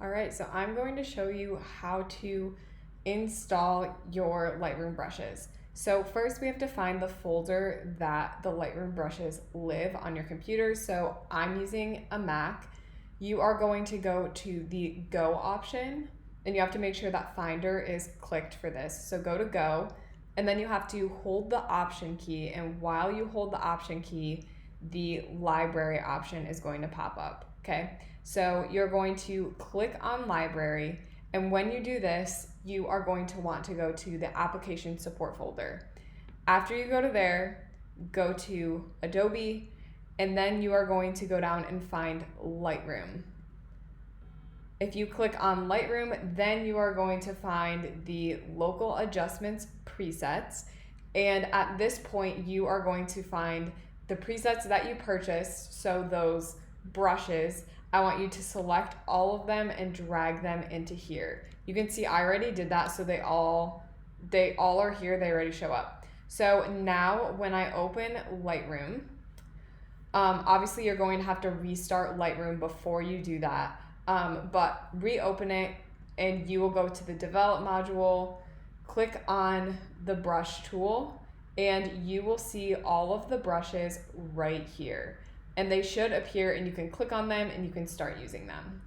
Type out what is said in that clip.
All right, so I'm going to show you how to install your Lightroom brushes. So first we have to find the folder that the Lightroom brushes live on your computer. So I'm using a Mac. You are going to go to the Go option, and you have to make sure that Finder is clicked for this. So go to Go, and then you have to hold the Option key, and while you hold the Option key, the Library option is going to pop up. Okay, so you're going to click on Library, and when you do this, you are going to want to go to the Application Support folder. After you go to there, go to Adobe, and then you are going to go down and find Lightroom. If you click on Lightroom, then you are going to find the local adjustments presets, and at this point you are going to find the presets that you purchased, so those brushes. I want you to select all of them and drag them into here. You can see I already did that, so they all are here, they already show up. So now when I open Lightroom, obviously you're going to have to restart Lightroom before you do that, but reopen it and you will go to the Develop module, click on the brush tool, and you will see all of the brushes right here. And they should appear, and you can click on them and you can start using them.